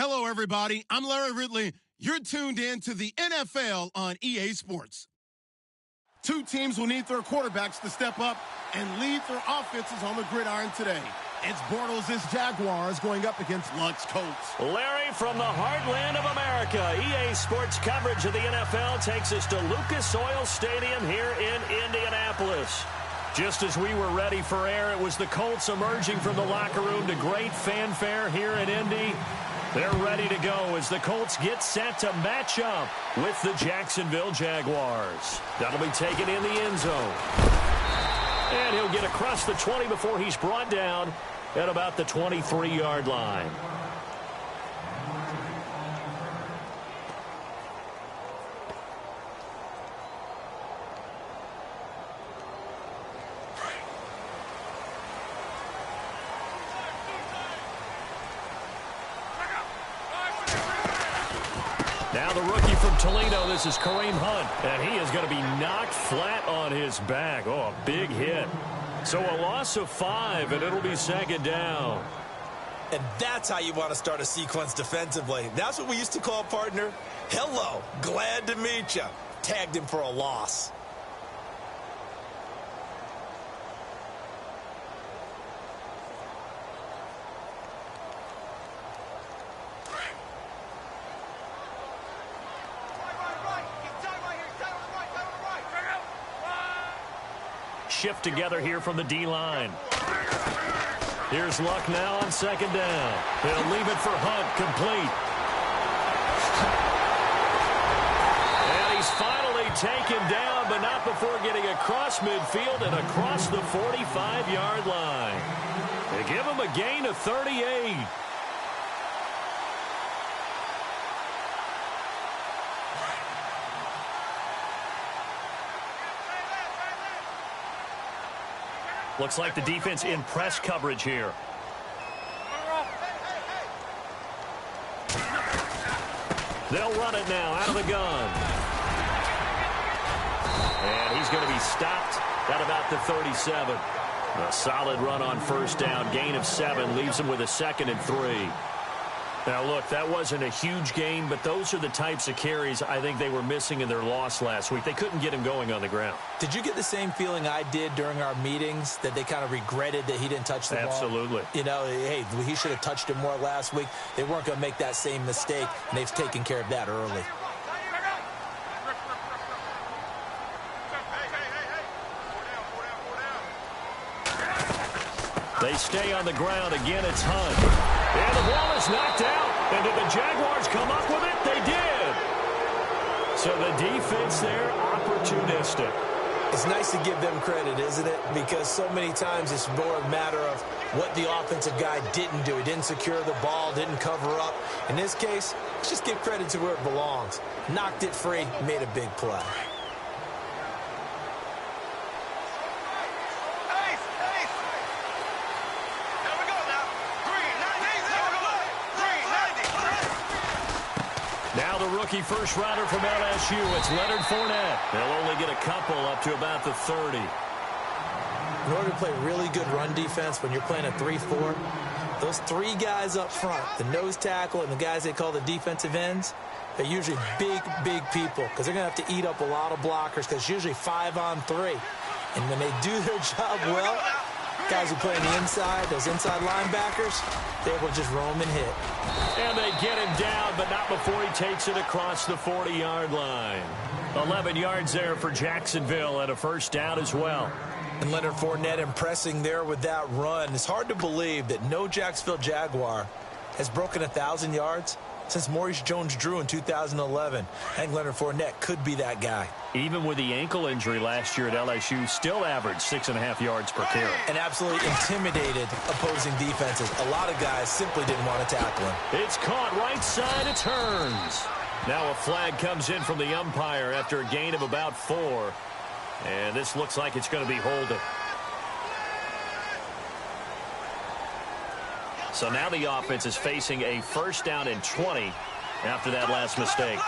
Hello, everybody. I'm Larry Ridley. You're tuned in to the NFL on EA Sports. Two teams will need their quarterbacks to step up and lead their offenses on the gridiron today. It's Bortles' Jaguars going up against Luck's Colts. Larry, from the heartland of America, EA Sports coverage of the NFL takes us to Lucas Oil Stadium here in Indianapolis. Just as we were ready for air, it was the Colts emerging from the locker room to great fanfare here in Indy. They're ready to go as the Colts get set to match up with the Jacksonville Jaguars. That'll be taken in the end zone. And he'll get across the 20 before he's brought down at about the 23-yard line. Now the rookie from Toledo, this is Kareem Hunt, and he is going to be knocked flat on his back. Oh, a big hit. So a loss of 5, and it'll be second down. And that's how you want to start a sequence defensively. That's what we used to call, partner, hello, glad to meet you. Tagged him for a loss. Shift together here from the D-line. Here's Luck now on second down. He'll leave it for Hunt, complete. And he's finally taken down, but not before getting across midfield and across the 45-yard line. They give him a gain of 38. Looks like the defense in press coverage here. They'll run it now out of the gun. And he's going to be stopped at about the 37. A solid run on first down. Gain of 7 leaves him with a 2nd and 3. Now, look, that wasn't a huge gain, but those are the types of carries I think they were missing in their loss last week. They couldn't get him going on the ground. Did you get the same feeling I did during our meetings, that they kind of regretted that he didn't touch the ball? Absolutely. You know, hey, he should have touched it more last week. They weren't going to make that same mistake, and they've taken care of that early. They stay on the ground. Again, it's Hunt. And the ball is knocked out. And did the Jaguars come up with it? They did. So the defense there, opportunistic. It's nice to give them credit, isn't it? Because so many times it's more a matter of what the offensive guy didn't do. He didn't secure the ball, didn't cover up. In this case, let's just give credit to where it belongs. Knocked it free, made a big play. Now the rookie first rounder from LSU, it's Leonard Fournette. They'll only get a couple up to about the 30. In order to play really good run defense when you're playing a 3-4, those 3 guys up front, the nose tackle and the guys they call the defensive ends, they're usually big, big people because they're going to have to eat up a lot of blockers because it's usually 5 on 3. And when they do their job well, guys who play on the inside, those inside linebackers, they will just roam and hit. And they get him down, but not before he takes it across the 40-yard line. 11 yards there for Jacksonville and a first down as well. And Leonard Fournette impressing there with that run. It's hard to believe that no Jacksonville Jaguar has broken 1,000 yards since Maurice Jones-Drew in 2011. I think Leonard Fournette could be that guy. Even with the ankle injury last year at LSU, still averaged 6.5 yards per carry. And absolutely intimidated opposing defenses. A lot of guys simply didn't want to tackle him. It's caught right side, it turns. Now a flag comes in from the umpire after a gain of about 4. And this looks like it's going to be holding. So now the offense is facing a first down and 20 after that last mistake.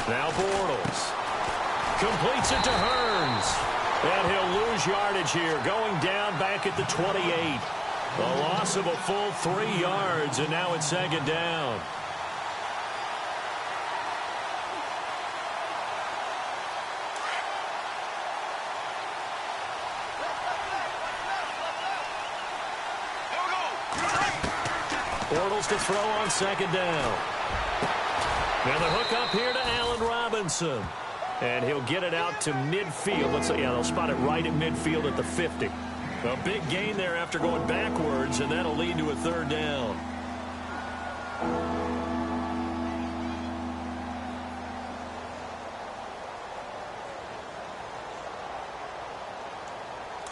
Now Bortles completes it to Hearns. And he'll lose yardage here, going down back at the 28. A loss of a full 3 yards, and now it's second down. Bortles to throw on second down. And the hook up here to Allen Robinson. And he'll get it out to midfield. Let's say, yeah, they'll spot it right at midfield at the 50. A big gain there after going backwards, and that'll lead to a third down.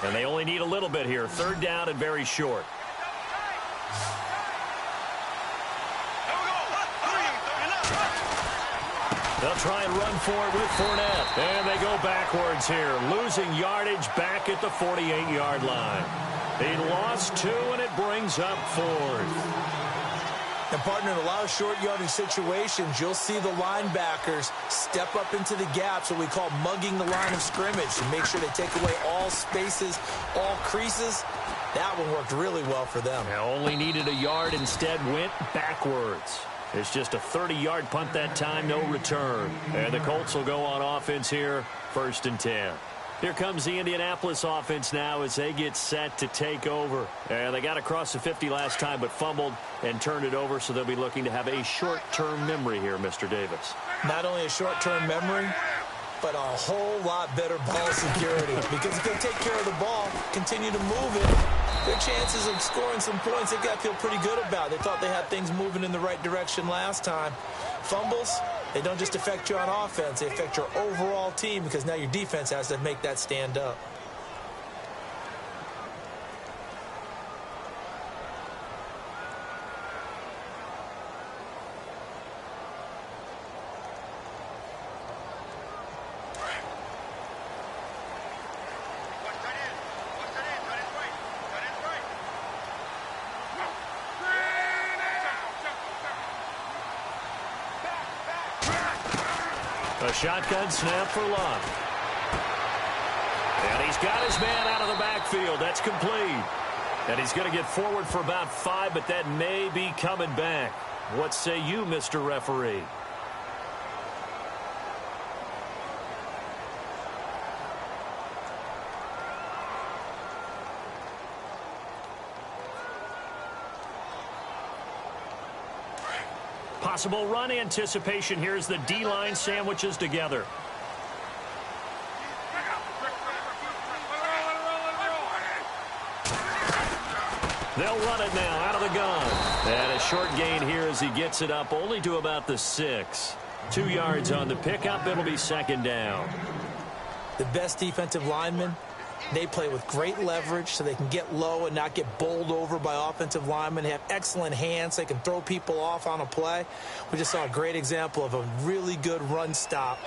And they only need a little bit here. Third down and very short. They'll try and run for it with Fournette. And they go backwards here, losing yardage back at the 48-yard line. They lost 2, and it brings up 4th. And, partner, in a lot of short yardage situations, you'll see the linebackers step up into the gaps, what we call mugging the line of scrimmage, to make sure they take away all spaces, all creases. That one worked really well for them. Now only needed a yard, instead went backwards. It's just a 30-yard punt that time, no return. And the Colts will go on offense here, 1st and 10. Here comes the Indianapolis offense now as they get set to take over. And they got across the 50 last time but fumbled and turned it over, so they'll be looking to have a short-term memory here, Mr. Davis. Not only a short-term memory, but a whole lot better ball security. Because if they take care of the ball, continue to move it, their chances of scoring some points, they've got to feel pretty good about. They thought they had things moving in the right direction last time. Fumbles, they don't just affect you on offense. They affect your overall team because now your defense has to make that stand up. A shotgun snap for Locke. And he's got his man out of the backfield. That's complete. And he's going to get forward for about 5, but that may be coming back. What say you, Mr. Referee? Possible run anticipation. Here's the D-line sandwiches together. They'll run it now out of the gun. And a short gain here as he gets it up only to about the 6. 2 yards on the pickup. It'll be second down. The best defensive linemen, they play with great leverage so they can get low and not get bowled over by offensive linemen. They have excellent hands. They can throw people off on a play. We just saw a great example of a really good run stop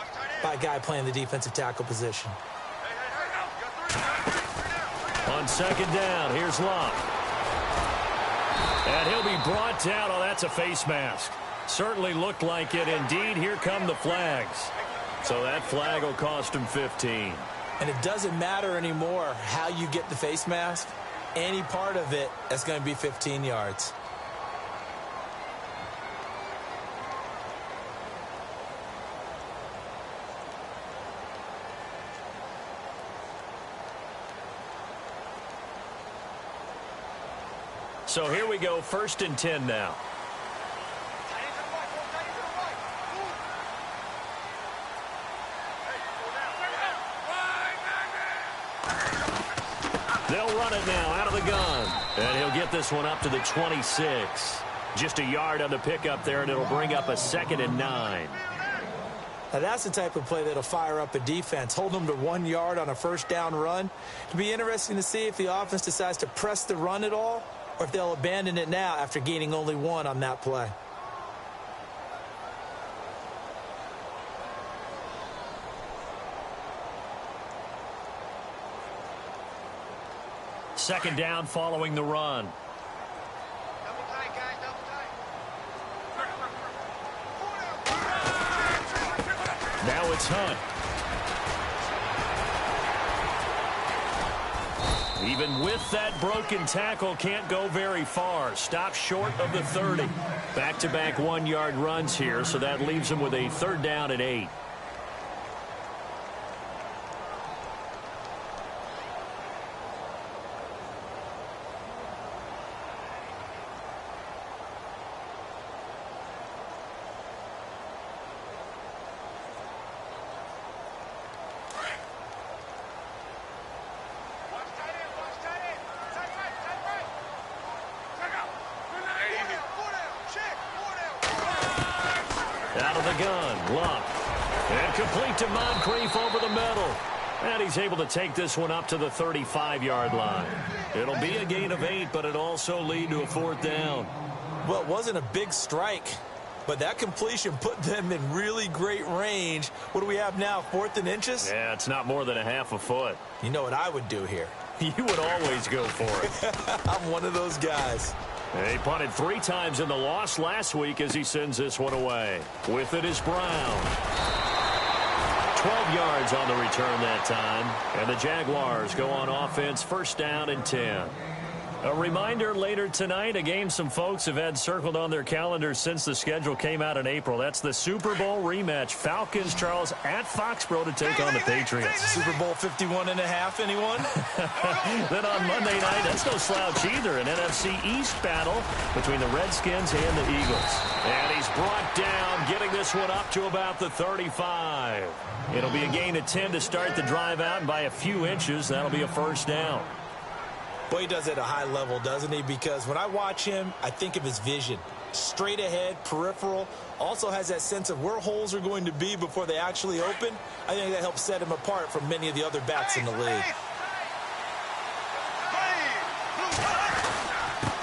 by a guy playing the defensive tackle position. On second down, here's Locke. And he'll be brought down. Oh, that's a face mask. Certainly looked like it. Indeed, here come the flags. So that flag will cost him 15. And it doesn't matter anymore how you get the face mask. Any part of it, that's going to be 15 yards. So here we go, 1st and 10 now. They'll run it now out of the gun. And he'll get this one up to the 26. Just a yard on the pickup there, and it'll bring up a 2nd and 9. Now that's the type of play that'll fire up a defense. Hold them to 1 yard on a first down run. It'll be interesting to see if the offense decides to press the run at all, or if they'll abandon it now after gaining only 1 on that play. Second down following the run. Double tight, guys, double tight. Now it's Hunt. Even with that broken tackle, can't go very far. Stop short of the 30. Back-to-back one-yard runs here, so that leaves him with a 3rd down and 8. Out of the gun, Luck. And complete to Moncrief over the middle. And he's able to take this one up to the 35-yard line. It'll be a gain of 8, but it'll also lead to a 4th down. Well, it wasn't a big strike, but that completion put them in really great range. What do we have now, 4th and inches? Yeah, it's not more than a half a foot. You know what I would do here? You would always go for it. I'm one of those guys. He punted 3 times in the loss last week as he sends this one away. With it is Brown. 12 yards on the return that time. And the Jaguars go on offense, 1st down and 10. A reminder later tonight, a game some folks have had circled on their calendars since the schedule came out in April. That's the Super Bowl rematch. Falcons, Charles, at Foxborough to take on the Patriots. Super Bowl 51 and a half, anyone? Then on Monday night, that's no slouch either. An NFC East battle between the Redskins and the Eagles. And he's brought down, getting this one up to about the 35. It'll be a gain of 10 to start the drive out, and by a few inches, that'll be a 1st down. Boy, he does it at a high level, doesn't he? Because when I watch him, I think of his vision. Straight ahead, peripheral. Also has that sense of where holes are going to be before they actually open. I think that helps set him apart from many of the other backs in the league.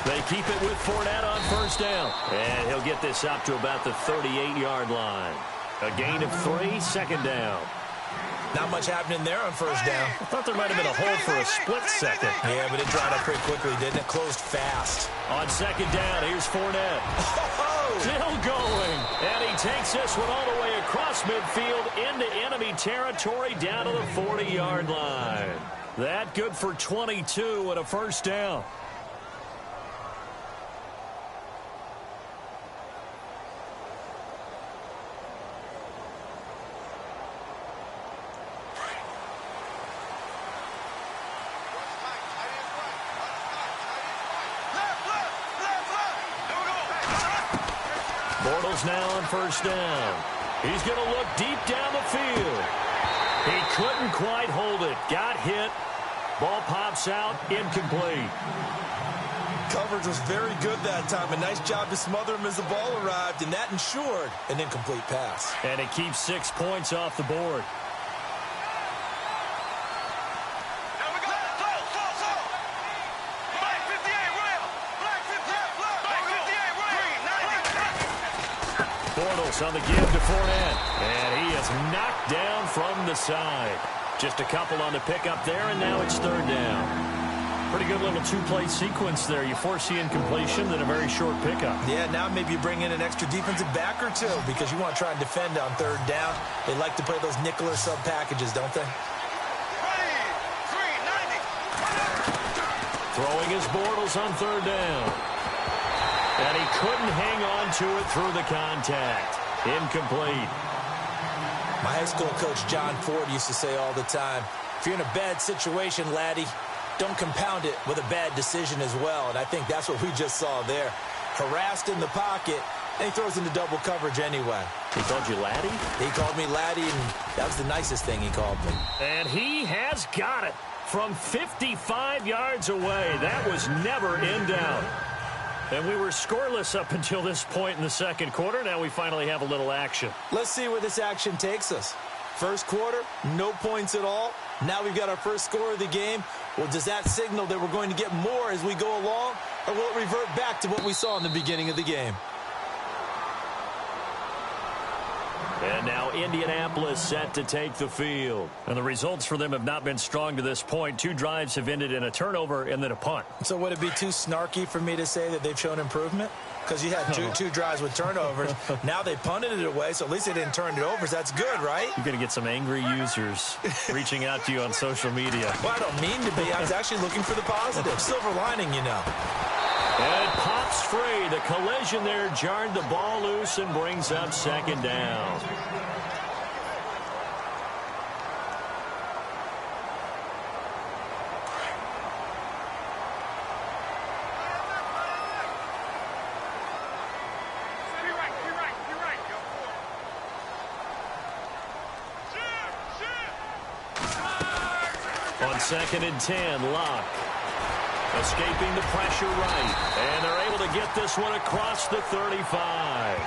They keep it with Fournette on 1st down. And he'll get this up to about the 38-yard line. A gain of 3, 2nd down. Not much happening there on 1st down. I thought there might have been a hold for a split second. Yeah, but it dried up pretty quickly, didn't it? Closed fast. On 2nd down, here's Fournette. Still going. And he takes this one all the way across midfield into enemy territory down to the 40-yard line. That good for 22 and a 1st down. Bortles now on 1st down. He's going to look deep down the field. He couldn't quite hold it. Got hit. Ball pops out. Incomplete. Coverage was very good that time. A nice job to smother him as the ball arrived, and that ensured an incomplete pass. And it keeps 6 points off the board. Bortles on the give to Fournette. And he is knocked down from the side. Just a couple on the pickup there, and now it's 3rd down. Pretty good little 2-play sequence there. You foresee incompletion, then a very short pickup. Yeah, now maybe you bring in an extra defensive back or 2 because you want to try and defend on 3rd down. They like to play those nickel or sub packages, don't they? Throwing his Bortles on 3rd down. And he couldn't hang on to it through the contact. Incomplete. My high school coach, John Ford, used to say all the time, if you're in a bad situation, laddie, don't compound it with a bad decision as well. And I think that's what we just saw there. Harassed in the pocket, and he throws into double coverage anyway. He called you laddie? He called me laddie, and that was the nicest thing he called me. And he has got it from 55 yards away. That was never in doubt. And we were scoreless up until this point in the 2nd quarter. Now we finally have a little action. Let's see where this action takes us. 1st quarter, no points at all. Now we've got our first score of the game. Well, does that signal that we're going to get more as we go along? Or will it revert back to what we saw in the beginning of the game? And now Indianapolis set to take the field. And the results for them have not been strong to this point. 2 drives have ended in a turnover and then a punt. So would it be too snarky for me to say that they've shown improvement? Because you had two drives with turnovers. Now they punted it away, so at least they didn't turn it over. So that's good, right? You're going to get some angry users reaching out to you on social media. Well, I don't mean to be. I was actually looking for the positive. Silver lining, you know. And it pops free. The collision there jarred the ball loose and brings up second down. On 2nd and 10, Locke. Escaping the pressure right. And they're able to get this one across the 35.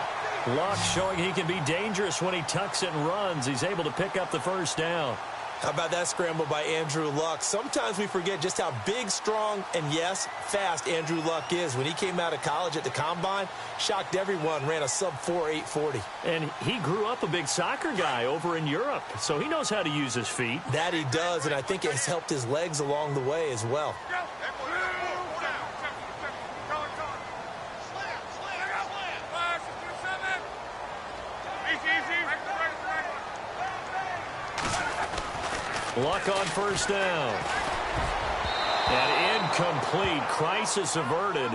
Locke showing he can be dangerous when he tucks it and runs. He's able to pick up the first down. How about that scramble by Andrew Luck? Sometimes we forget just how big, strong, and, yes, fast Andrew Luck is. When he came out of college at the Combine, shocked everyone, ran a sub-4 840. And he grew up a big soccer guy over in Europe, so he knows how to use his feet. That he does, and I think it has helped his legs along the way as well. Luck on first down. And incomplete. Crisis averted.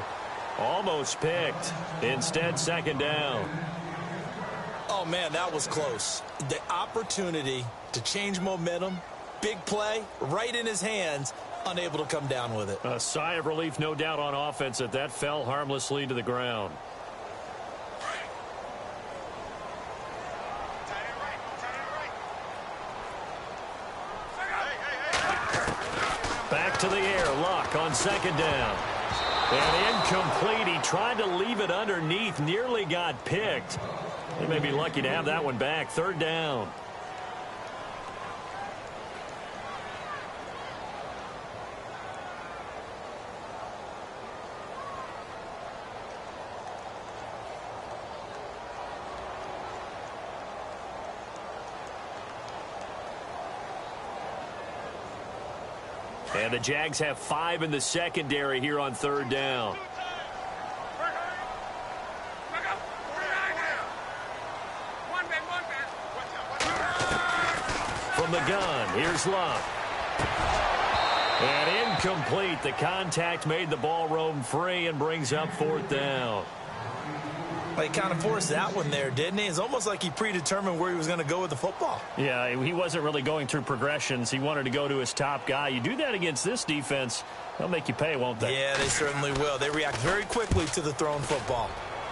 Almost picked. Instead, second down. Oh, man, that was close. The opportunity to change momentum, big play, right in his hands, unable to come down with it. A sigh of relief, no doubt, on offense that that fell harmlessly to the ground. Back to the air. Luck on second down. And incomplete. He tried to leave it underneath. Nearly got picked. They may be lucky to have that one back. Third down. And the Jags have 5 in the secondary here on third down. From the gun, here's Luck. And incomplete. The contact made the ball roam free and brings up fourth down. Well, he kind of forced that one there, didn't he? It's almost like he predetermined where he was going to go with the football. Yeah, he wasn't really going through progressions. He wanted to go to his top guy. You do that against this defense, they'll make you pay, won't they? Yeah, they certainly will. They react very quickly to the thrown football.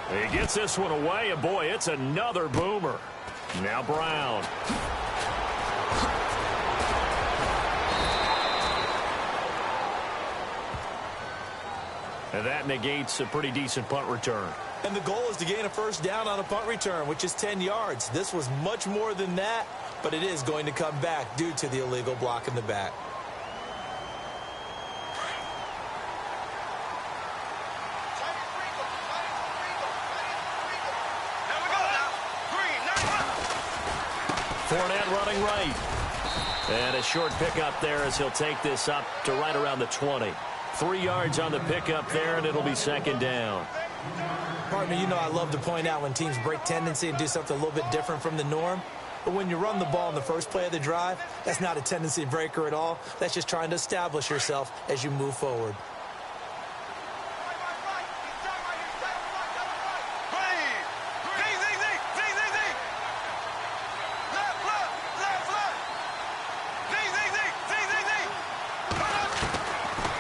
He gets this one away, and boy, it's another boomer. Now Brown. And that negates a pretty decent punt return. And the goal is to gain a first down on a punt return, which is 10 yards. This was much more than that, but it is going to come back due to the illegal block in the back. Fournette running right. And a short pickup there as he'll take this up to right around the 20. 3 yards on the pickup there, and it'll be second down. Partner, you know I love to point out when teams break tendency and do something a little bit different from the norm. But when you run the ball in the first play of the drive, that's not a tendency breaker at all. That's just trying to establish yourself as you move forward.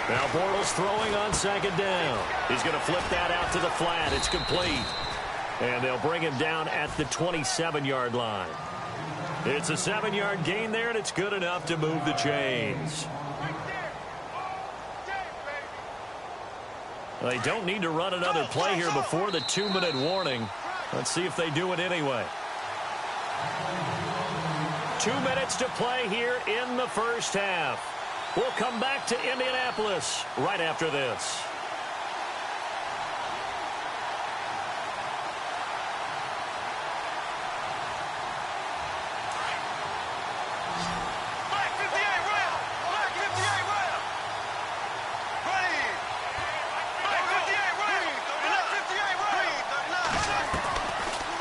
Now Bortles throwing on second down. He's going to flip that out to the flat. It's complete. And they'll bring him down at the 27-yard line. It's a 7-yard gain there, and it's good enough to move the chains. They don't need to run another play here before the 2-minute warning. Let's see if they do it anyway. 2 minutes to play here in the first half. We'll come back to Indianapolis right after this.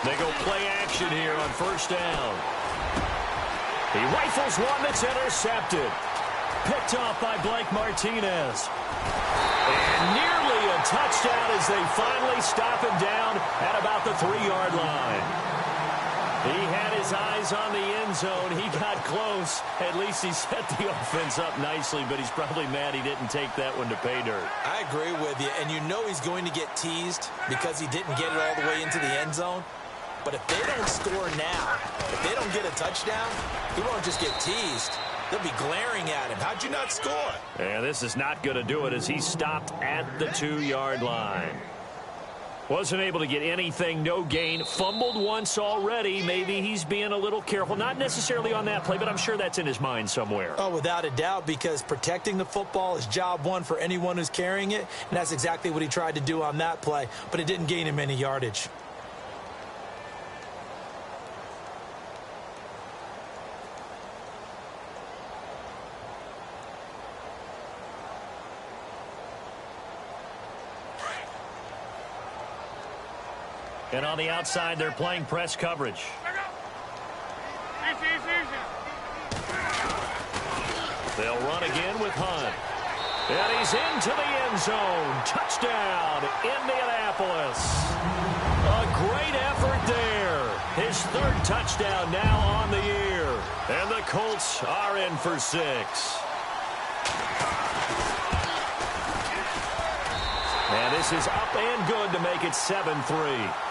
They go play action here on first down. He rifles one that's intercepted. Picked off by Blake Martinez. And nearly a touchdown as they finally stop him down at about the 3-yard line. He had his eyes on the end zone. He got close. At least he set the offense up nicely, but he's probably mad he didn't take that one to pay dirt. I agree with you, and you know he's going to get teased because he didn't get it all the way into the end zone. But if they don't score now, if they don't get a touchdown, he won't just get teased. They'll be glaring at him. How'd you not score? Yeah, this is not going to do it as he stopped at the 2-yard line. Wasn't able to get anything, no gain. Fumbled once already. Maybe he's being a little careful. Not necessarily on that play, but I'm sure that's in his mind somewhere. Oh, without a doubt, because protecting the football is job one for anyone who's carrying it, and that's exactly what he tried to do on that play, but it didn't gain him any yardage. And on the outside, they're playing press coverage. They'll run again with Hunt. And he's into the end zone. Touchdown, Indianapolis. A great effort there. His 3rd touchdown now on the year. And the Colts are in for 6. And this is up and good to make it 7-3.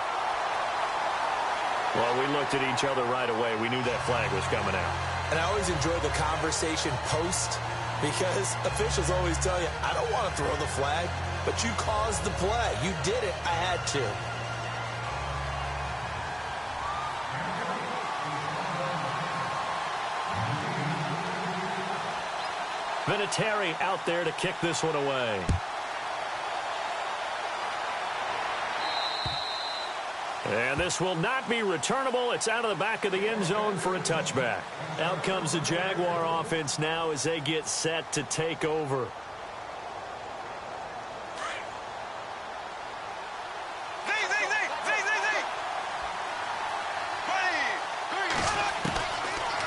Well, we looked at each other right away. We knew that flag was coming out. And I always enjoy the conversation post because officials always tell you, I don't want to throw the flag, but you caused the play. You did it. I had to. Vinatieri out there to kick this one away. And this will not be returnable. It's out of the back of the end zone for a touchback. Out comes the Jaguar offense now as they get set to take over.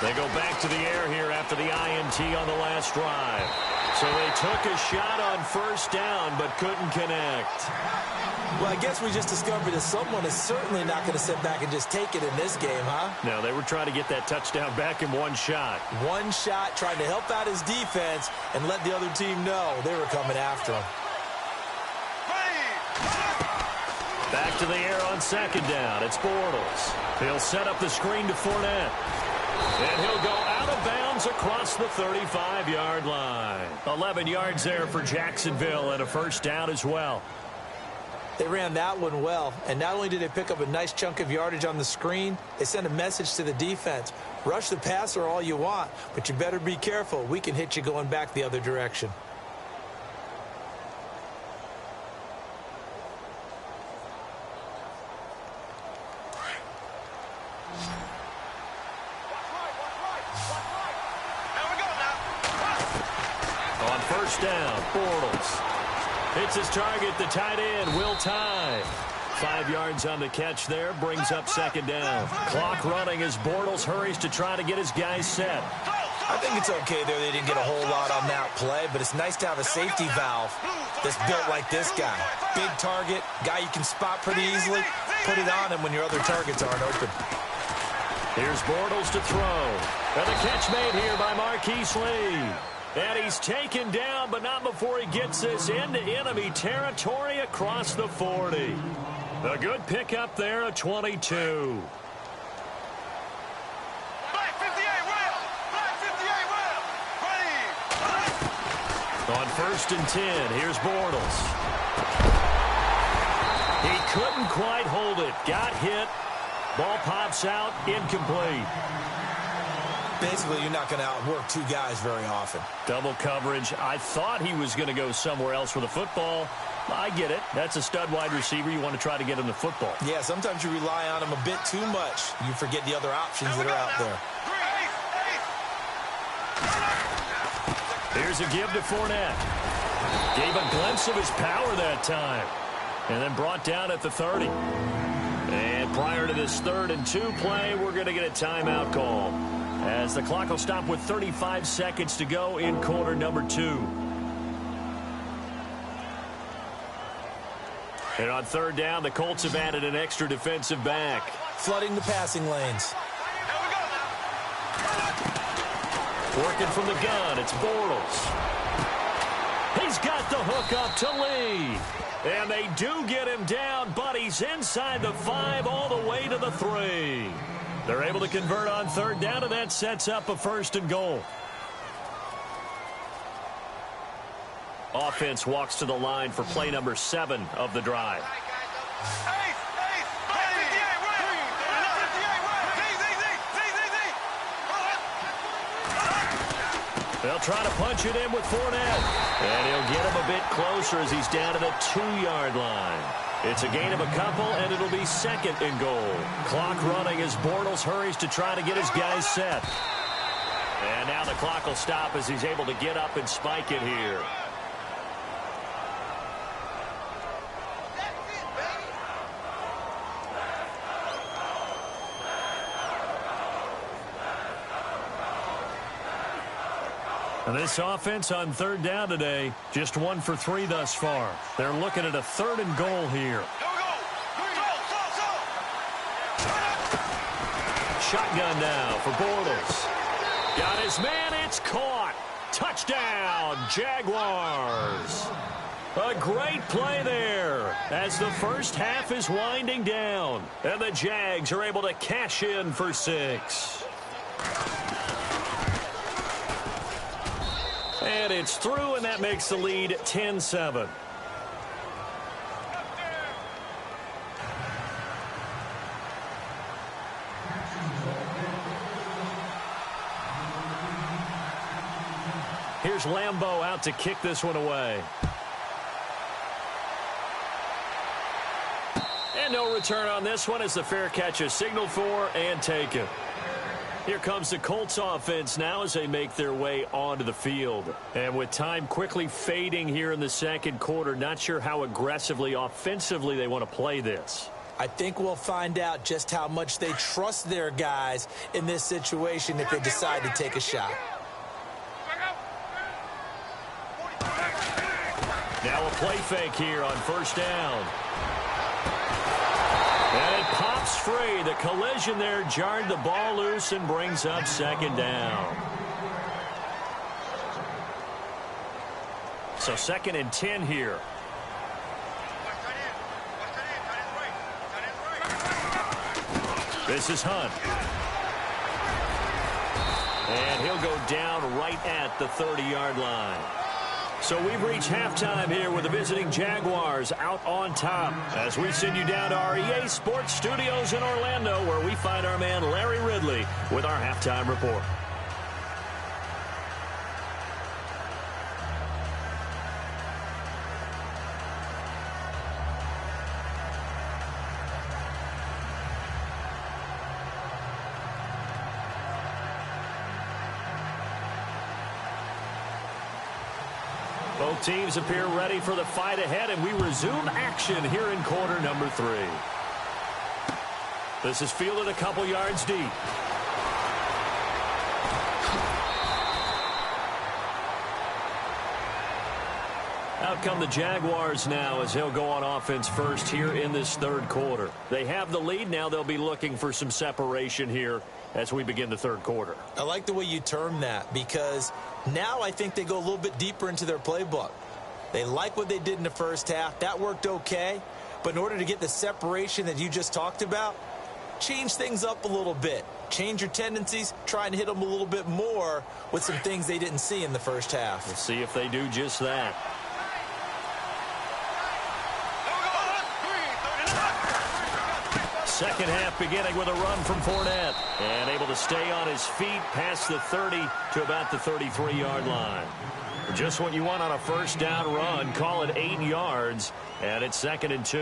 They go back to the air here after the INT on the last drive. So they took a shot on first down but couldn't connect. Well, I guess we just discovered that someone is certainly not going to sit back and just take it in this game, huh? No, they were trying to get that touchdown back in one shot. One shot, trying to help out his defense and let the other team know they were coming after him. Back to the air on second down. It's Bortles. He'll set up the screen to Fournette. And he'll go out of bounds across the 35-yard line. 11 yards there for Jacksonville and a first down as well. They ran that one well, and not only did they pick up a nice chunk of yardage on the screen, they sent a message to the defense. Rush the passer all you want, but you better be careful. We can hit you going back the other direction. On first down, Bortles. Hits his target, the tight end, Will Tye. 5 yards on the catch there, brings up second down. Clock running as Bortles hurries to try to get his guys set. I think it's okay there. They didn't get a whole lot on that play, but it's nice to have a safety valve that's built like this guy. Big target, guy you can spot pretty easily. Put it on him when your other targets aren't open. Here's Bortles to throw. And the catch made here by Marquise Lee. And he's taken down, but not before he gets this into enemy territory across the 40. A good pickup there, a 22. On first and 10, here's Bortles. He couldn't quite hold it. Got hit. Ball pops out, incomplete. Basically, you're not going to outwork two guys very often. Double coverage. I thought he was going to go somewhere else with the football. I get it. That's a stud wide receiver. You want to try to get him the football. Yeah, sometimes you rely on him a bit too much. You forget the other options that are out there. Here's a give to Fournette. Gave a glimpse of his power that time. And then brought down at the 30. And prior to this 3rd and 2 play, we're going to get a timeout call, as the clock will stop with 35 seconds to go in quarter number 2. And on 3rd down, the Colts have added an extra defensive back. Flooding the passing lanes. Working from the gun, it's Bortles. He's got the hook up to Lee. And they do get him down, but he's inside the 5 all the way to the 3. They're able to convert on 3rd down, and that sets up a 1st and goal. Offense walks to the line for play number 7 of the drive. They'll try to punch it in with Fournette. And he'll get him a bit closer as he's down to the 2-yard line. It's a gain of a couple, and it'll be 2nd and goal. Clock running as Bortles hurries to try to get his guys set. And now the clock will stop as he's able to get up and spike it here. And this offense on 3rd down today, just 1 for 3 thus far. They're looking at a 3rd and goal here. Shotgun now for Bortles. Got his man, it's caught. Touchdown, Jaguars. A great play there as the first half is winding down. And the Jags are able to cash in for 6. And it's through, and that makes the lead 10-7. Here's Lambeau out to kick this one away. And no return on this one as the fair catch is signaled for and taken. Here comes the Colts offense now as they make their way onto the field. And with time quickly fading here in the 2nd quarter, not sure how aggressively, offensively they want to play this. I think we'll find out just how much they trust their guys in this situation if they decide to take a shot. Now a play fake here on 1st down. And it pops free. The collision there jarred the ball loose and brings up 2nd down. So 2nd and 10 here. This is Hunt. And he'll go down right at the 30-yard line. So we've reached halftime here with the visiting Jaguars out on top as we send you down to our EA Sports Studios in Orlando, where we find our man Larry Ridley with our halftime report. Both teams appear ready for the fight ahead, and we resume action here in quarter number 3. This is fielded a couple yards deep. Out come the Jaguars now as he'll go on offense first here in this 3rd quarter. They have the lead. Now they'll be looking for some separation here as we begin the 3rd quarter. I like the way you term that, because now I think they go a little bit deeper into their playbook. They like what they did in the first half. That worked okay. But in order to get the separation that you just talked about, change things up a little bit. Change your tendencies, try and hit them a little bit more with some things they didn't see in the first half. We'll see if they do just that. Second half beginning with a run from Fournette. And able to stay on his feet past the 30 to about the 33-yard line. Just what you want on a first down run. Call it 8 yards. And it's 2nd and 2.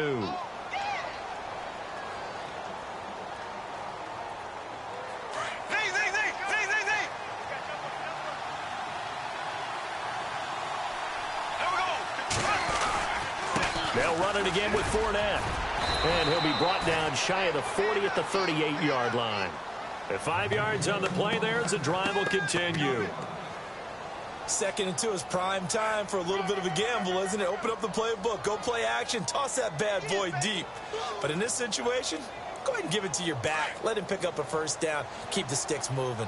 They'll run it again with Fournette. And he'll be brought down shy of the 40 at the 38-yard line. At 5 yards on the play there as the drive will continue. 2nd and 2 is prime time for a little bit of a gamble, isn't it? Open up the playbook, go play action, toss that bad boy deep. But in this situation, go ahead and give it to your back. Let him pick up a first down. Keep the sticks moving.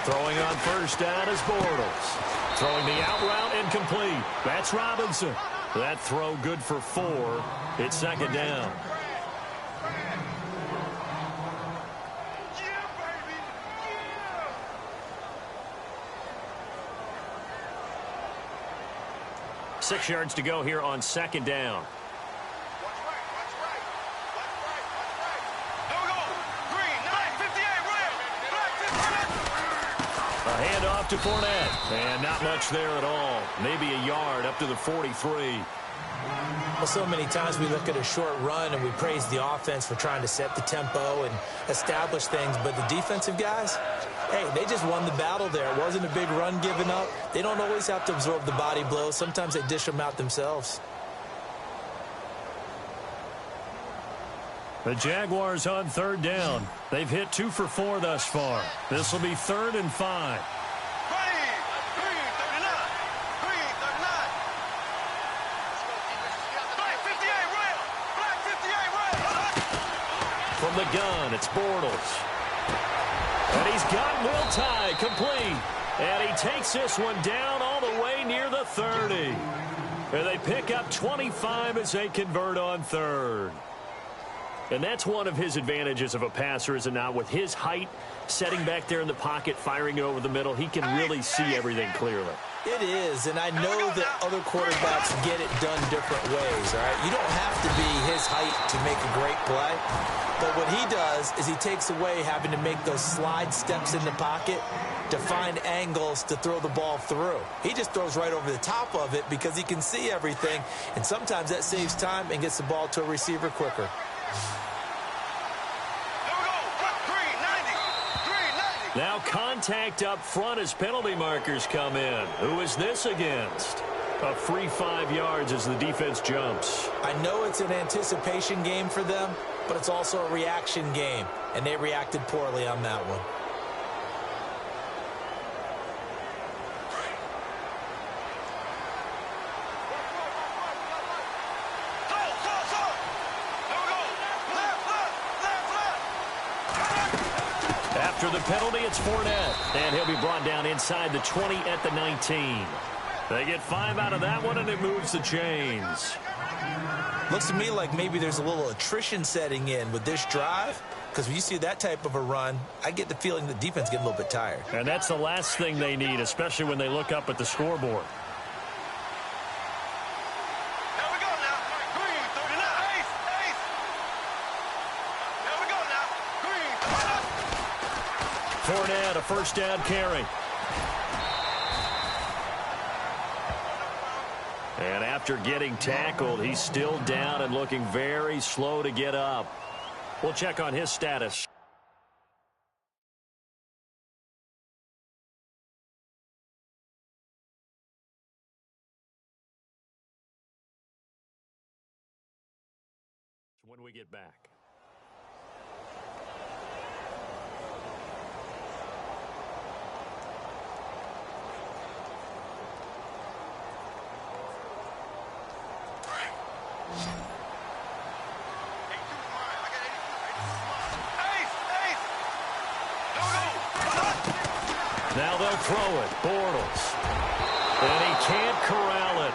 Throwing on first down is Bortles. Throwing the out route incomplete. That's Robinson. That throw good for 4. It's 2nd down. Yeah. 6 yards to go here on 2nd down. Handoff to Fournette. And not much there at all. Maybe a yard up to the 43. Well, so many times we look at a short run and we praise the offense for trying to set the tempo and establish things. But the defensive guys, hey, they just won the battle there. It wasn't a big run given up. They don't always have to absorb the body blows. Sometimes they dish them out themselves. The Jaguars on 3rd down. They've hit 2 for 4 thus far. This will be 3rd and 5. From the gun, it's Bortles. And he's got Will Tye complete. And he takes this one down all the way near the 30. And they pick up 25 as they convert on 3rd. And that's one of his advantages of a passer, is it not? With his height, setting back there in the pocket, firing over the middle, he can really see everything clearly. It is, and I know that other quarterbacks get it done different ways, all right? You don't have to be his height to make a great play. But what he does is he takes away having to make those slide steps in the pocket to find angles to throw the ball through. He just throws right over the top of it because he can see everything, and sometimes that saves time and gets the ball to a receiver quicker. Now contact up front as penalty markers come in. Who is this against? A free 5 yards as the defense jumps. I know it's an anticipation game for them, but it's also a reaction game, and they reacted poorly on that one. After the penalty, it's Fournette, and he'll be brought down inside the 20 at the 19. They get 5 out of that one, and it moves the chains. Looks to me like maybe there's a little attrition setting in with this drive, because when you see that type of a run, I get the feeling the defense getting a little bit tired. And that's the last thing they need, especially when they look up at the scoreboard. Fournette, a first down carry. And after getting tackled, he's still down and looking very slow to get up. We'll check on his status. When we get back. Now they'll throw it. Bortles. And he can't corral it.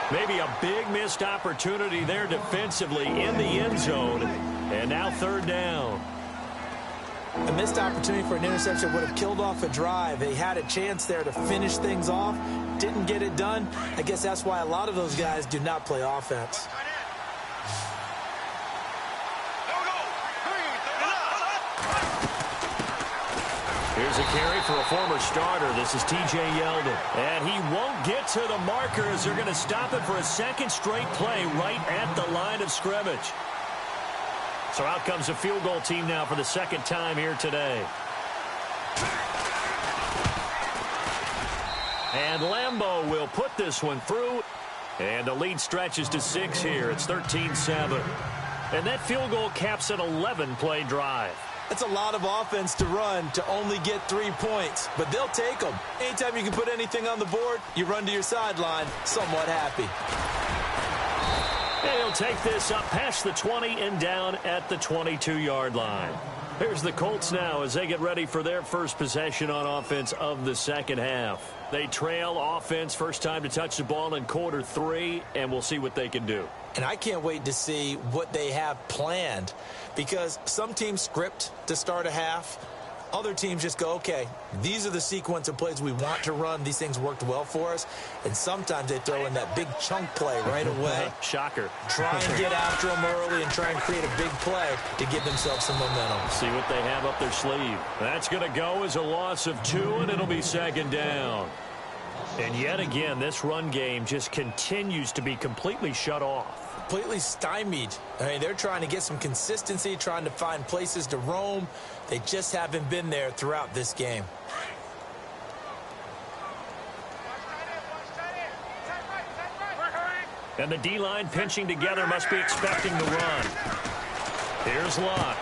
Maybe a big missed opportunity there defensively in the end zone. And now 3rd down. A missed opportunity for an interception would have killed off a drive. They had a chance there to finish things off. Didn't get it done. I guess that's why a lot of those guys do not play offense. Here's a carry for a former starter. This is T.J. Yeldon. And he won't get to the marker as they're going to stop it for a second straight play right at the line of scrimmage. So out comes the field goal team now for the second time here today. And Lambeau will put this one through. And the lead stretches to 6 here. It's 13-7. And that field goal caps an 11-play drive. That's a lot of offense to run to only get 3 points, but they'll take them. Anytime you can put anything on the board, you run to your sideline somewhat happy. And he'll take this up past the 20 and down at the 22-yard line. Here's the Colts now as they get ready for their first possession on offense of the second half. They trail offense, first time to touch the ball in quarter 3, and we'll see what they can do. And I can't wait to see what they have planned, because some teams script to start a half. Other teams just go, okay, these are the sequence of plays we want to run. These things worked well for us. And sometimes they throw in that big chunk play right away. Shocker. Try and get after them early and try and create a big play to give themselves some momentum. See what they have up their sleeve. That's going to go as a loss of 2, and it'll be second down. And yet again, this run game just continues to be completely shut off. Completely stymied. I mean, they're trying to get some consistency, trying to find places to roam. They just haven't been there throughout this game. And the D-line pinching together must be expecting the run. Here's Lott.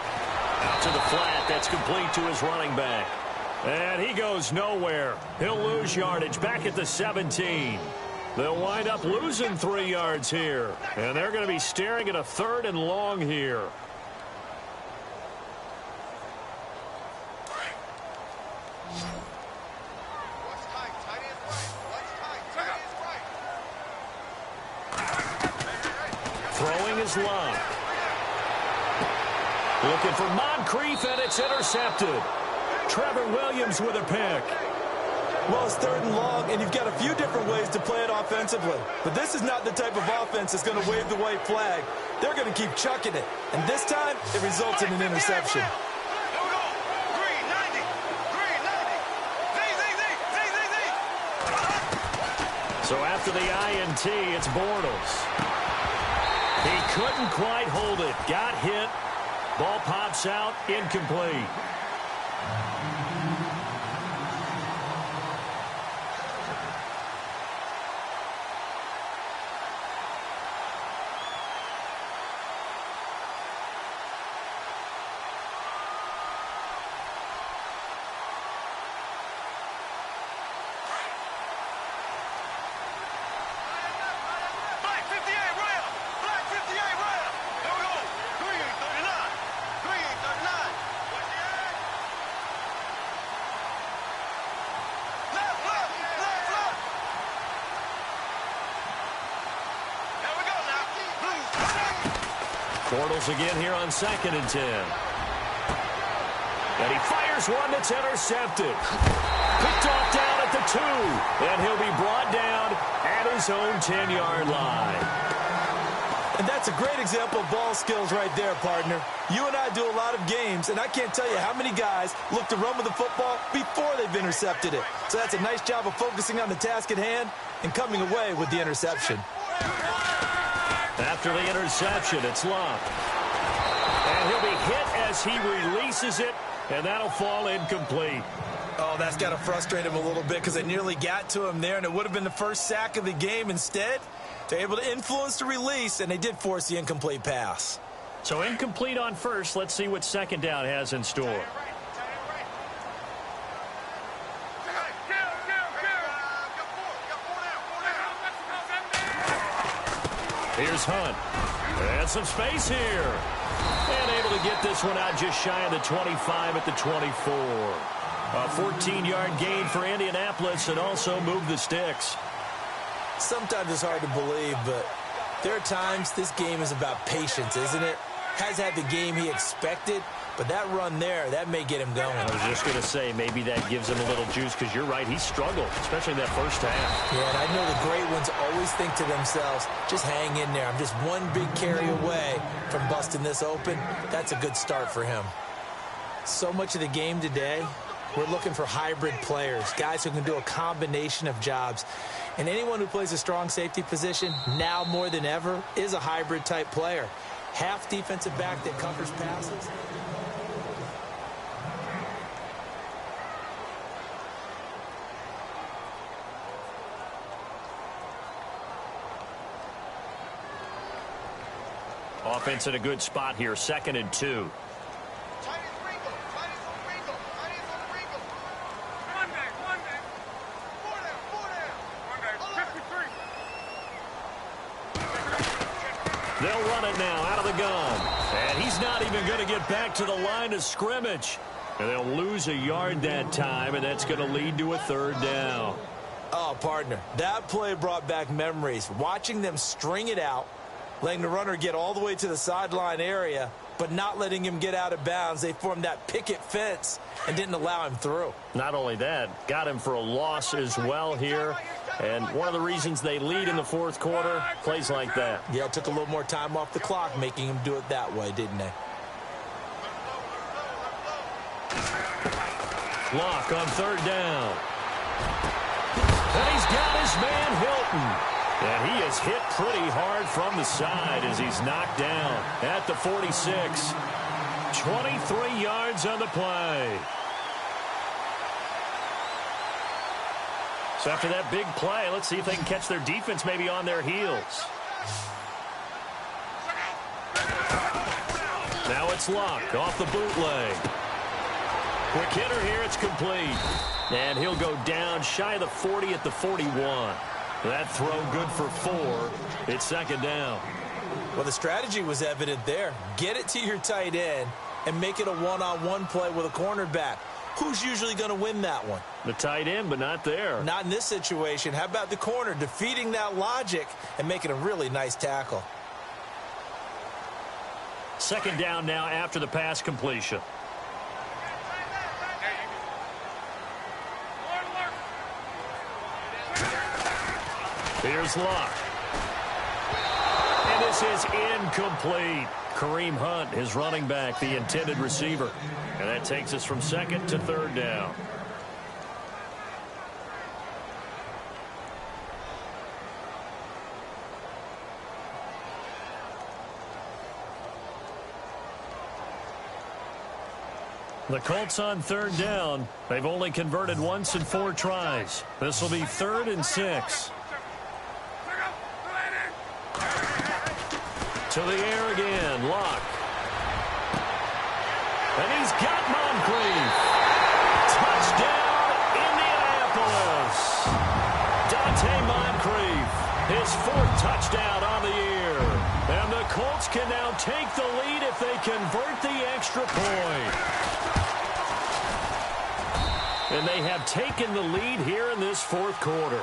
Out to the flat. That's complete to his running back. And he goes nowhere. He'll lose yardage back at the 17. They'll wind up losing 3 yards here. And they're going to be staring at a 3rd and long here. Throwing is Lott. Looking for Moncrief, and it's intercepted. Trevor Williams with a pick. Well, it's 3rd and long, and you've got a few different ways to play it offensively. But this is not the type of offense that's going to wave the white flag. They're going to keep chucking it. And this time, it results in an interception. So after the INT, it's Bortles. He couldn't quite hold it. Got hit. Ball pops out. Incomplete. Bortles again here on 2nd and 10. And he fires one that's intercepted. Picked off down at the 2. And he'll be brought down at his own 10-yard line. And that's a great example of ball skills right there, partner. You and I do a lot of games, and I can't tell you how many guys look to run with the football before they've intercepted it. So that's a nice job of focusing on the task at hand and coming away with the interception. After the interception, it's Lott. And he'll be hit as he releases it, and that'll fall incomplete. Oh, that's got to frustrate him a little bit because they nearly got to him there, and it would have been the first sack of the game. Instead, they're able to influence the release, and they did force the incomplete pass. So incomplete on first. Let's see what second down has in store. Here's Hunt. And some space here. And able to get this one out just shy of the 25 at the 24. A 14-yard gain for Indianapolis and also move the sticks. Sometimes it's hard to believe, but there are times this game is about patience, isn't it? Has had the game he expected, but that run there, that may get him going. I was just going to say, maybe that gives him a little juice because you're right, he struggled, especially that first half. Yeah, and I know the great ones always think to themselves, just hang in there. I'm just one big carry away from busting this open. That's a good start for him. So much of the game today, we're looking for hybrid players, guys who can do a combination of jobs. And anyone who plays a strong safety position, now more than ever, is a hybrid-type player. Half defensive back that covers passes. Offense in a good spot here, 2nd and 2. They'll run it now out of the gun. And he's not even going to get back to the line of scrimmage. And they'll lose a yard that time, and that's going to lead to a 3rd down. Oh, partner, that play brought back memories. Watching them string it out, letting the runner get all the way to the sideline area, but not letting him get out of bounds. They formed that picket fence and didn't allow him through. Not only that, got him for a loss as well here. And one of the reasons they lead in the 4th quarter, plays like that. Yeah, it took a little more time off the clock, making him do it that way, didn't they? Lock on 3rd down. And he's got his man Hilton. And he is hit pretty hard from the side as he's knocked down at the 46. 23 yards on the play. So after that big play, let's see if they can catch their defense maybe on their heels. Now it's Locke off the bootleg. Quick hitter here, it's complete. And he'll go down shy of the 40 at the 41. That throw good for 4. It's 2nd down. Well, the strategy was evident there. Get it to your tight end and make it a one-on-one play with a cornerback. Who's usually going to win that one? The tight end, but not there. Not in this situation. How about the corner defeating that logic and making a really nice tackle? 2nd down now after the pass completion. Here's Locke. And this is incomplete. Kareem Hunt, his running back, the intended receiver. And that takes us from 2nd to 3rd down. The Colts on 3rd down. They've only converted once in 4 tries. This will be 3rd and 6. To the air again, Locke. And he's got Moncrief. Touchdown, Indianapolis. Dante Moncrief, his 4th touchdown on the year. And the Colts can now take the lead if they convert the extra point. And they have taken the lead here in this 4th quarter.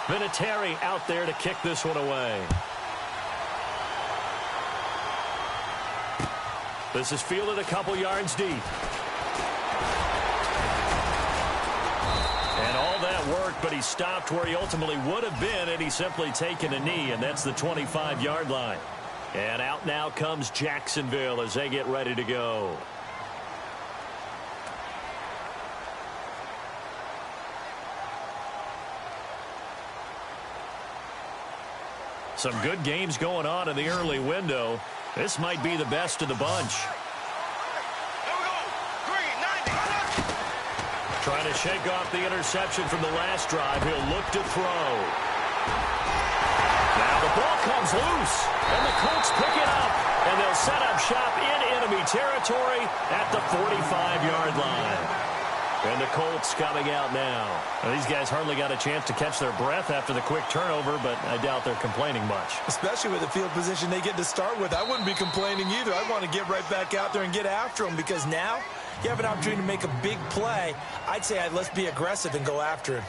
Vinatieri out there to kick this one away. This is fielded a couple yards deep. And all that work, but he stopped where he ultimately would have been had he simply taken a knee, and that's the 25-yard line. And out now comes Jacksonville as they get ready to go. Some good games going on in the early window. This might be the best of the bunch. Trying to shake off the interception from the last drive. He'll look to throw. Now the ball comes loose, and the Colts pick it up, and they'll set up shop in enemy territory at the 45-yard line. And the Colts coming out now. Well, these guys hardly got a chance to catch their breath after the quick turnover, but I doubt they're complaining much. Especially with the field position they get to start with. I wouldn't be complaining either. I'd want to get right back out there and get after them, because now you have an opportunity to make a big play. I'd say let's be aggressive and go after him.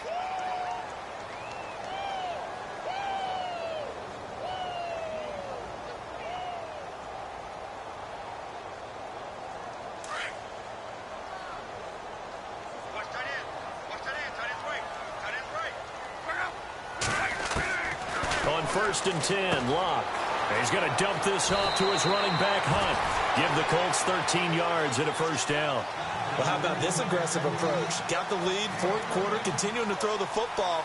On 1st and 10, Locke. He's going to dump this off to his running back, Hunt. Give the Colts 13 yards and a 1st down. Well, how about this aggressive approach? Got the lead, 4th quarter, continuing to throw the football.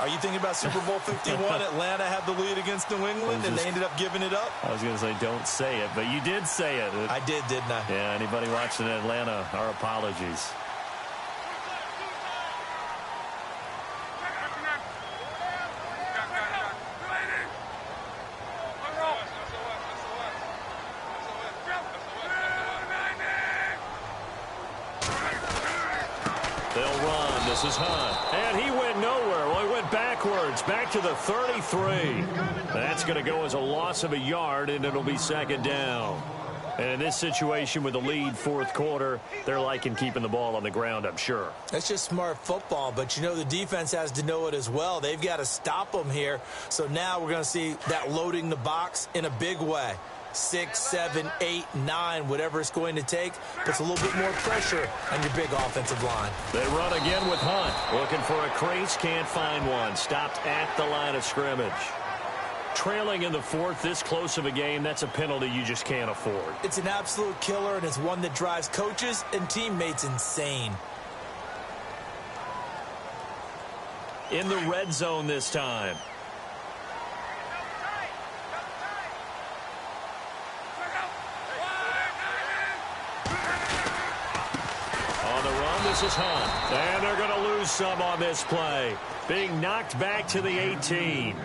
Are you thinking about Super Bowl 51? Atlanta had the lead against New England, and they ended up giving it up? I was going to say don't say it, but you did say it. I did, didn't I? Yeah, anybody watching Atlanta, our apologies. They'll run. This is Hunt. And he went nowhere. Well, he went backwards. Back to the 33. That's going to go as a loss of a yard, and it'll be second down. And in this situation with the lead fourth quarter, they're liking keeping the ball on the ground, I'm sure. That's just smart football, but you know the defense has to know it as well. They've got to stop them here. So now we're going to see that loading the box in a big way. 6, 7, 8, 9, whatever it's going to take, puts a little bit more pressure on your big offensive line. They run again with Hunt. Looking for a crease, can't find one. Stopped at the line of scrimmage. Trailing in the fourth, this close of a game, that's a penalty you just can't afford. It's an absolute killer, and it's one that drives coaches and teammates insane. In the red zone this time. On the run, this is Hunt. And they're going to lose some on this play. Being knocked back to the 18.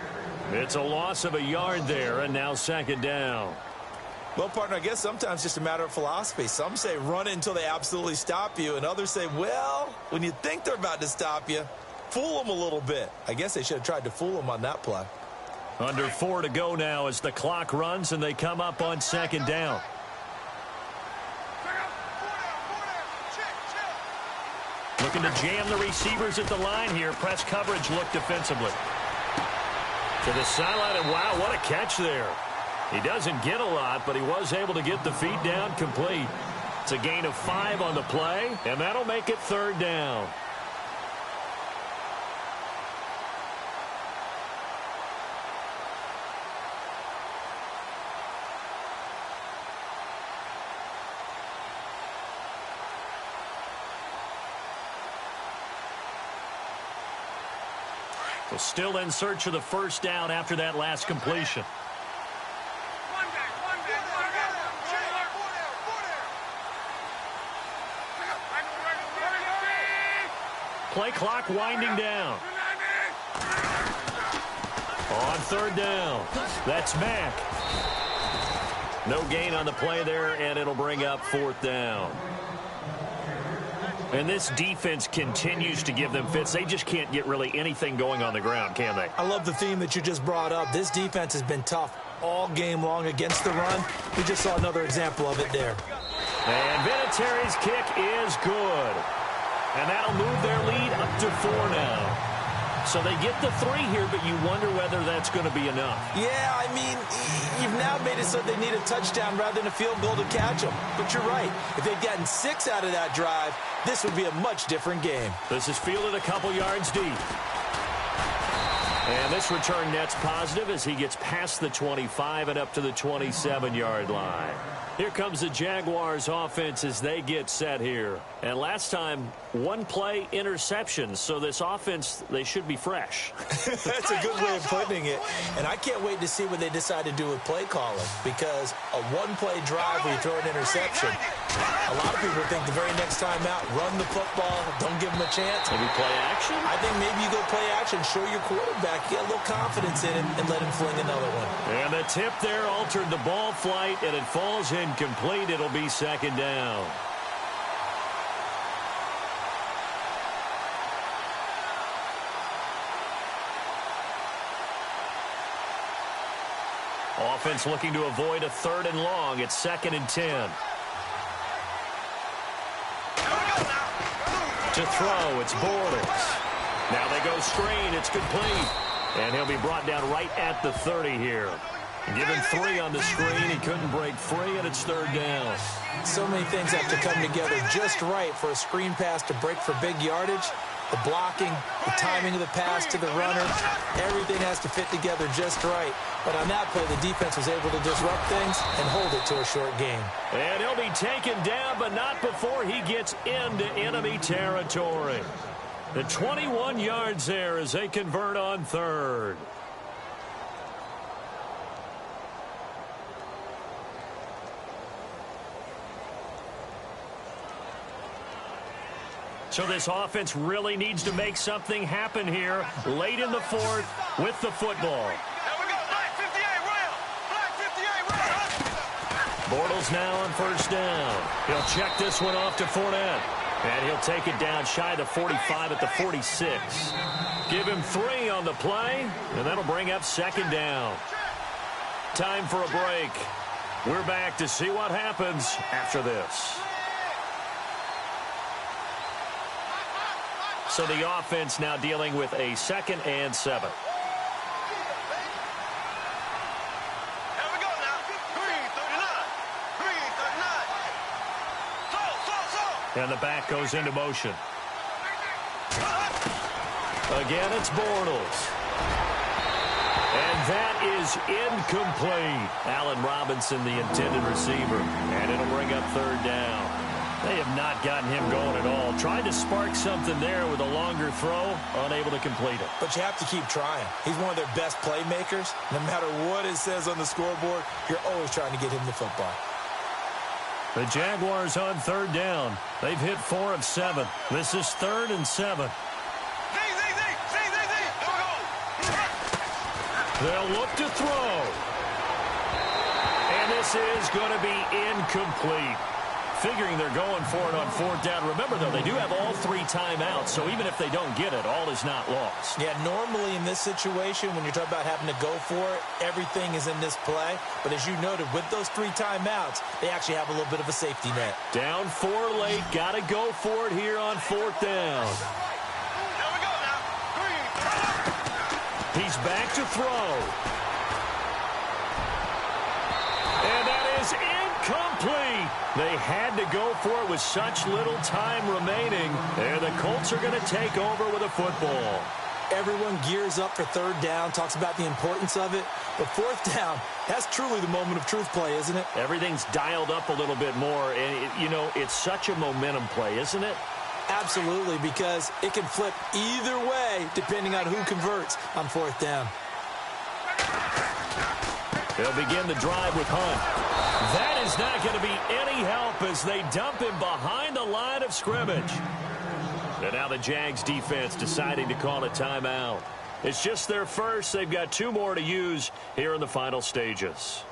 It's a loss of a yard there, and now second down. Well, partner, I guess sometimes it's just a matter of philosophy. Some say run it until they absolutely stop you, and others say, well, when you think they're about to stop you, fool them a little bit. I guess they should have tried to fool them on that play. Under 4 to go now as the clock runs, and they come up on second down. Looking to jam the receivers at the line here. Press coverage look defensively. To the sideline, and wow, what a catch there. He doesn't get a lot, but he was able to get the feet down complete. It's a gain of 5 on the play, and that'll make it third down. Well, still in search of the first down after that last completion. Play clock winding down. On third down, that's Mack. No gain on the play there, and it'll bring up fourth down. And this defense continues to give them fits. They just can't get really anything going on the ground, can they? I love the theme that you just brought up. This defense has been tough all game long against the run. We just saw another example of it there. And Vinatieri's kick is good. And that'll move their lead up to 4 now. So they get the 3 here, but you wonder whether that's going to be enough. Yeah, I mean, you've now made it so they need a touchdown rather than a field goal to catch them. But you're right. If they'd gotten 6 out of that drive, this would be a much different game. This is fielded a couple yards deep. And this return net's positive as he gets past the 25 and up to the 27-yard line. Here comes the Jaguars offense as they get set here. And last time, 1 play interception. So this offense, they should be fresh. That's a good way of putting it. And I can't wait to see what they decide to do with play calling. Because a 1-play drive where you throw an interception, a lot of people think the very next time out, run the football, don't give them a chance. Maybe play action? I think maybe you go play action, show your quarterback, get a little confidence in him, and let him fling another one. And the tip there altered the ball flight, and it falls incomplete. It'll be second down. Offense looking to avoid a 3rd and long. It's 2nd and 10. To throw, it's Bortles. Now they go screen. It's complete. And he'll be brought down right at the 30 here. Given 3 on the screen, he couldn't break free, and it's 3rd down. So many things have to come together just right for a screen pass to break for big yardage. The blocking, the timing of the pass to the runner, everything has to fit together just right. But on that play, the defense was able to disrupt things and hold it to a short game. And he'll be taken down, but not before he gets into enemy territory. The 21 yards there as they convert on third. So this offense really needs to make something happen here late in the fourth with the football. Bortles now on first down. He'll check this one off to Fournette. And he'll take it down shy of the 45 at the 46. Give him 3 on the play, and that'll bring up second down. Time for a break. We're back to see what happens after this. So the offense now dealing with a 2nd and 7. And the back goes into motion. Again, it's Bortles. And that is incomplete. Allen Robinson, the intended receiver. And it'll bring up third down. They have not gotten him going at all. Tried to spark something there with a longer throw. Unable to complete it. But you have to keep trying. He's one of their best playmakers. No matter what it says on the scoreboard, you're always trying to get him the football. The Jaguars on third down. They've hit 4 of 7. This is 3rd and 7. They'll look to throw. And this is going to be incomplete. Figuring they're going for it on 4th down. Remember, though, they do have all 3 timeouts, so even if they don't get it, all is not lost. Yeah, normally in this situation, when you're talking about having to go for it, everything is in this play. But as you noted, with those 3 timeouts, they actually have a little bit of a safety net. Down 4 late. Got to go for it here on 4th down. He's back to throw. And that is incomplete. They had to go for it with such little time remaining. And the Colts are going to take over with a football. Everyone gears up for 3rd down, talks about the importance of it. But 4th down, that's truly the moment of truth play, isn't it? Everything's dialed up a little bit more. And, it's such a momentum play, isn't it? Absolutely, because it can flip either way depending on who converts on 4th down. They'll begin the drive with Hunt. That is not going to be any help as they dump him behind the line of scrimmage. And now the Jags defense deciding to call a timeout. It's just their first. They've got 2 more to use here in the final stages.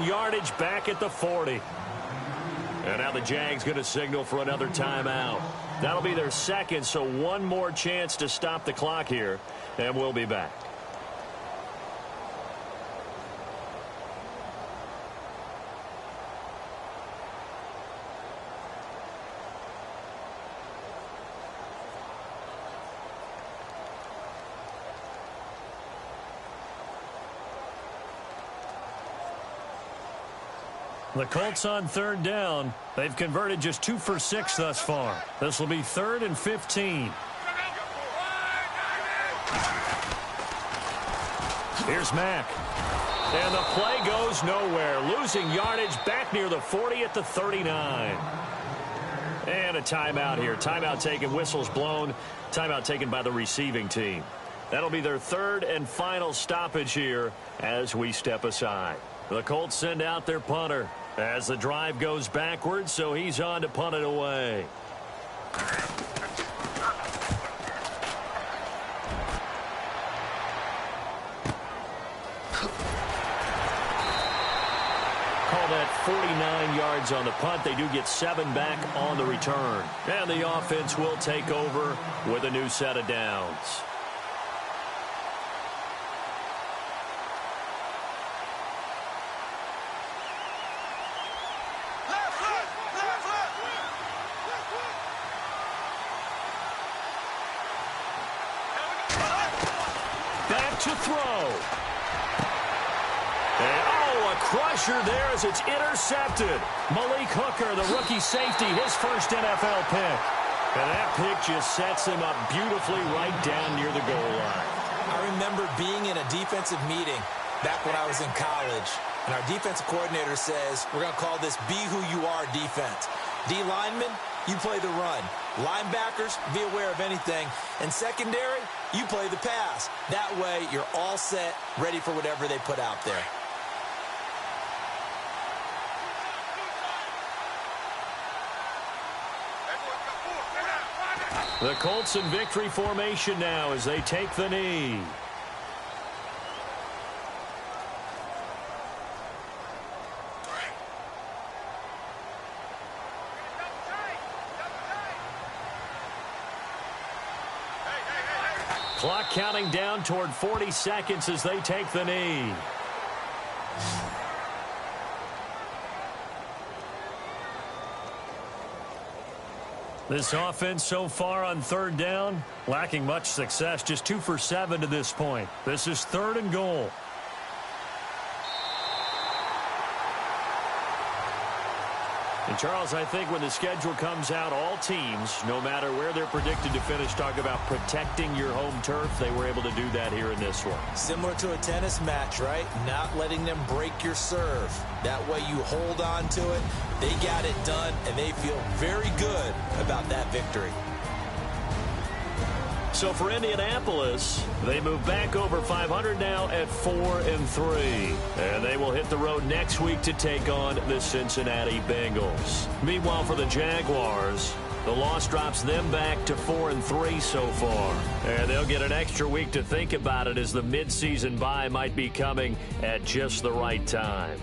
Yardage back at the 40. And now the Jags going to signal for another timeout. That'll be their 2nd, so 1 more chance to stop the clock here, and we'll be back. The Colts on 3rd down. They've converted just 2 for 6 thus far. This will be 3rd and 15. Here's Mack. And the play goes nowhere. Losing yardage back near the 40 at the 39. And a timeout here. Timeout taken, whistles blown. Timeout taken by the receiving team. That'll be their 3rd and final stoppage here as we step aside. The Colts send out their punter as the drive goes backwards, so he's on to punt it away. Call that 49 yards on the punt. They do get 7 back on the return. And the offense will take over with a new set of downs. To throw. And, a crusher there as it's intercepted. Malik Hooker, the rookie safety, his first NFL pick. And that pick just sets him up beautifully right down near the goal line. I remember being in a defensive meeting back when I was in college, and our defensive coordinator says, we're going to call this Be Who You Are defense. D linemen, you play the run. Linebackers, be aware of anything. And secondary, you play the pass. That way, you're all set, ready for whatever they put out there. The Colts in victory formation now as they take the knee. Clock counting down toward 40 seconds as they take the knee. This offense so far on third down, lacking much success, just 2 for 7 to this point. This is 3rd and goal. And, Charles, I think when the schedule comes out, all teams, no matter where they're predicted to finish, talk about protecting your home turf. They were able to do that here in this one. Similar to a tennis match, right? Not letting them break your serve. That way you hold on to it. They got it done, and they feel very good about that victory. So for Indianapolis, they move back over 500 now at 4-3. And they will hit the road next week to take on the Cincinnati Bengals. Meanwhile, for the Jaguars, the loss drops them back to 4-3 so far. And they'll get an extra week to think about it as the midseason bye might be coming at just the right time.